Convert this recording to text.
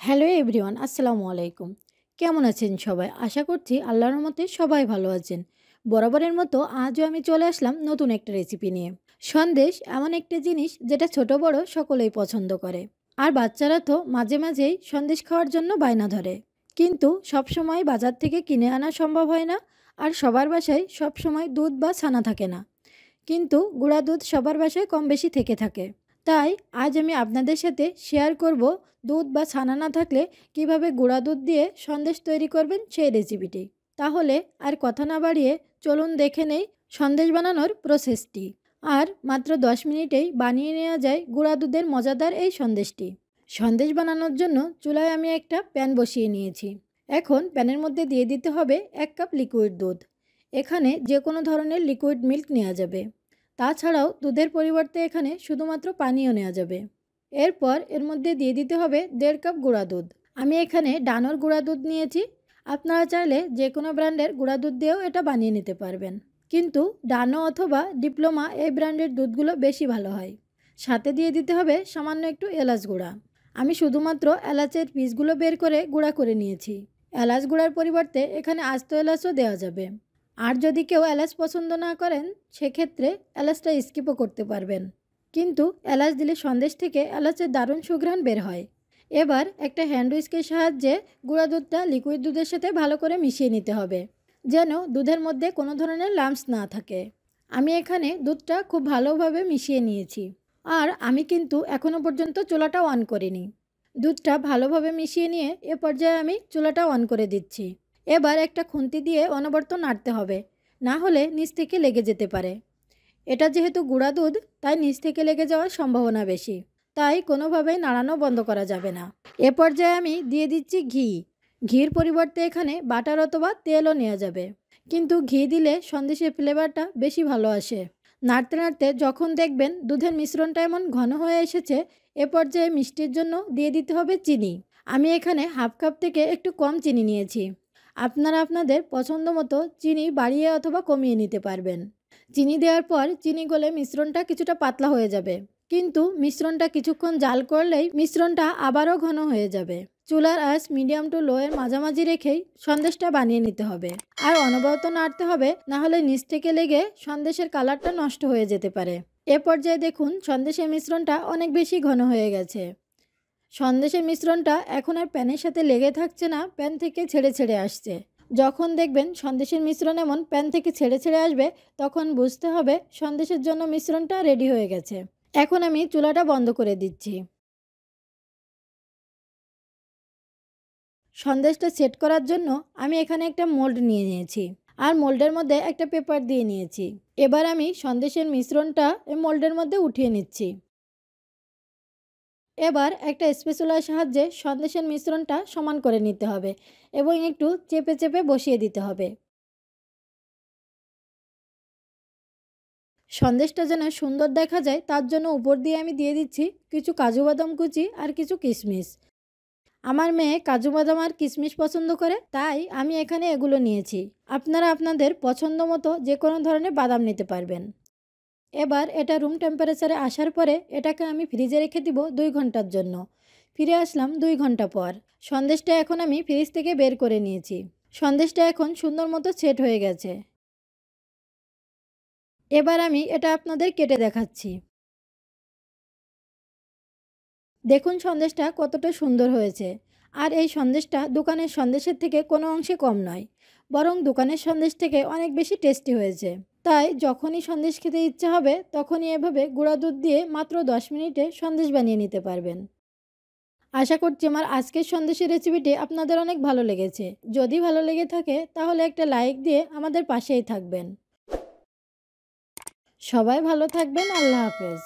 Hello everyone, আসসালামু আলাইকুম। কেমন আছেন সবাই? আশা করছি আল্লাহর রহমতে সবাই ভালো আছেন। বরাবরের মতো আজও আমি চলে আসলাম নতুন একটা রেসিপি নিয়ে। সন্দেশ এমন একটা জিনিস যেটা ছোট বড় সকলেই পছন্দ করে। আর বাচ্চারা তো মাঝে মাঝেই সন্দেশ খাওয়ার জন্য বায়না ধরে। কিন্তু সবসময় বাজার থেকে কিনে আনা সম্ভব হয় না। আর সবার বাসায় সবসময় দুধ বা ছানা থাকে না। কিন্তু গুঁড়া দুধ সবার বাসায় কম বেশি থেকে থাকে। তাই আজ আমি আপনাদের সাথে শেয়ার করব দুধ বা ছানা না থাকলে কিভাবে গুঁড়া দুধ দিয়ে সন্দেশ তৈরি করবেন সেই রেসিপিটি। তাহলে আর কথা না বাড়িয়ে চলুন দেখে নেই সন্দেশ বানানোর প্রসেসটি। আর মাত্র 10 মিনিটেই বানিয়ে নেওয়া যায় গুঁড়া দুধের মজাদার এই সন্দেশটি। সন্দেশ বানানোর জন্য চুলায় আমি একটা প্যান বসিয়ে নিয়েছি। এখন প্যানের মধ্যে দিয়ে দিতে হবে 1 কাপ লিকুইড দুধ। এখানে যে কোনো ধরনের লিকুইড মিল্ক নেওয়া যাবে। তাছাড়াও দুধের পরিবর্তে এখানে শুধুমাত্র পানিও নেওয়া যাবে। এরপর এর মধ্যে দিয়ে দিতে হবে 1.5 কাপ গুঁড়া দুধ। আমি এখানে ডানোর গুঁড়া দুধ নিয়েছি। আপনারা চাইলে যে কোনো ব্র্যান্ডের গুঁড়া দুধ দিয়েও এটা বানিয়ে নিতে পারবেন। কিন্তু ডানো অথবা ডিপ্লোমা এই ব্র্যান্ডের দুধগুলো বেশি ভালো হয়। সাথে দিয়ে দিতে হবে সামান্য একটু এলাচ গুঁড়া। আমি শুধুমাত্র এলাচের পিসগুলো বের করে গুঁড়া করে নিয়েছি। এলাচ গুঁড়ার পরিবর্তে এখানে আস্ত এলাচও দেওয়া যাবে। আর যদি কেউ এলাচ পছন্দ না করেন সেক্ষেত্রে এলাচটা স্কিপও করতে পারবেন। কিন্তু এলাচ দিলে সন্দেশ থেকে এলাচের দারুণ সুঘ্রাণ বের হয়। এবার একটা হ্যান্ড উইস্কের সাহায্যে গুঁড়া দুধটা লিকুইড দুধের সাথে ভালো করে মিশিয়ে নিতে হবে, যেন দুধের মধ্যে কোনো ধরনের লাম্পস না থাকে। আমি এখানে দুধটা খুব ভালোভাবে মিশিয়ে নিয়েছি। আর আমি কিন্তু এখনও পর্যন্ত চুলাটা অন করিনি। দুধটা ভালোভাবে মিশিয়ে নিয়ে এ পর্যায়ে আমি চুলাটা অন করে দিচ্ছি। এবার একটা খুন্তি দিয়ে অনবরত নাড়তে হবে, না হলে নিচ থেকে লেগে যেতে পারে। এটা যেহেতু গুঁড়া দুধ তাই নিচ থেকে লেগে যাওয়ার সম্ভাবনা বেশি। তাই কোনোভাবেই নাড়ানো বন্ধ করা যাবে না। এ পর্যায়ে আমি দিয়ে দিচ্ছি ঘি। ঘির পরিবর্তে এখানে বাটার অথবা তেলও নেওয়া যাবে, কিন্তু ঘি দিলে সন্দেশের ফ্লেভারটা বেশি ভালো আসে। নাড়তে নাড়তে যখন দেখবেন দুধের মিশ্রণটা এমন ঘন হয়ে এসেছে, এ পর্যায়ে মিষ্টির জন্য দিয়ে দিতে হবে চিনি। আমি এখানে 1/2 কাপ থেকে একটু কম চিনি নিয়েছি। আপনারা আপনাদের পছন্দ মতো চিনি বাড়িয়ে অথবা কমিয়ে নিতে পারবেন। চিনি দেওয়ার পর চিনি গলে মিশ্রণটা কিছুটা পাতলা হয়ে যাবে, কিন্তু মিশ্রণটা কিছুক্ষণ জাল করলেই মিশ্রণটা আবারও ঘন হয়ে যাবে। চুলার আঁচ মিডিয়াম টু লো এর মাঝামাঝি রেখেই সন্দেশটা বানিয়ে নিতে হবে। আর অনবরত নাড়তে হবে, না হলে নিচ থেকে লেগে সন্দেশের কালারটা নষ্ট হয়ে যেতে পারে। এ পর্যায়ে দেখুন সন্দেশের মিশ্রণটা অনেক বেশি ঘন হয়ে গেছে। সন্দেশের মিশ্রণটা এখন আর প্যানের সাথে লেগে থাকছে না, প্যান থেকে ছেড়ে ছেড়ে আসছে। যখন দেখবেন সন্দেশের মিশ্রণ এমন প্যান থেকে ছেড়ে ছেড়ে আসবে, তখন বুঝতে হবে সন্দেশের জন্য মিশ্রণটা রেডি হয়ে গেছে। এখন আমি চুলাটা বন্ধ করে দিচ্ছি। সন্দেশটা সেট করার জন্য আমি এখানে একটা মোল্ড নিয়ে নিয়েছি। আর মোল্ডের মধ্যে একটা পেপার দিয়ে নিয়েছি। এবার আমি সন্দেশের মিশ্রণটা এই মোল্ডের মধ্যে উঠিয়ে নিচ্ছি। এবার একটা স্প্যাচুলার সাহায্যে সন্দেশের মিশ্রণটা সমান করে নিতে হবে এবং একটু চেপে চেপে বসিয়ে দিতে হবে। সন্দেশটা যেন সুন্দর দেখা যায় তার জন্য উপর দিয়ে আমি দিয়ে দিচ্ছি কিছু কাজু বাদাম কুচি আর কিছু কিশমিশ। আমার মেয়ে কাজু বাদাম আর কিশমিশ পছন্দ করে, তাই আমি এখানে এগুলো নিয়েছি। আপনারা আপনাদের পছন্দ মতো যে কোনো ধরনের বাদাম নিতে পারবেন। এবার এটা রুম টেম্পারেচারে আসার পরে এটাকে আমি ফ্রিজে রেখে দিব 2 ঘন্টার জন্য। ফিরে আসলাম 2 ঘন্টা পর। সন্দেশটা এখন আমি ফ্রিজ থেকে বের করে নিয়েছি। সন্দেশটা এখন সুন্দর মতো সেট হয়ে গেছে। এবার আমি এটা আপনাদের কেটে দেখাচ্ছি। দেখুন সন্দেশটা কতটা সুন্দর হয়েছে। আর এই সন্দেশটা দোকানের সন্দেশের থেকে কোনো অংশে কম নয়, বরং দোকানের সন্দেশ থেকে অনেক বেশি টেস্টি হয়েছে। তাই যখনই সন্দেশ খেতে ইচ্ছা হবে তখনই এভাবে গুঁড়া দুধ দিয়ে মাত্র 10 মিনিটে সন্দেশ বানিয়ে নিতে পারবেন। আশা করছি আমার আজকের সন্দেশের রেসিপিটি আপনাদের অনেক ভালো লেগেছে। যদি ভালো লেগে থাকে তাহলে একটা লাইক দিয়ে আমাদের পাশেই থাকবেন। সবাই ভালো থাকবেন। আল্লাহ হাফেজ।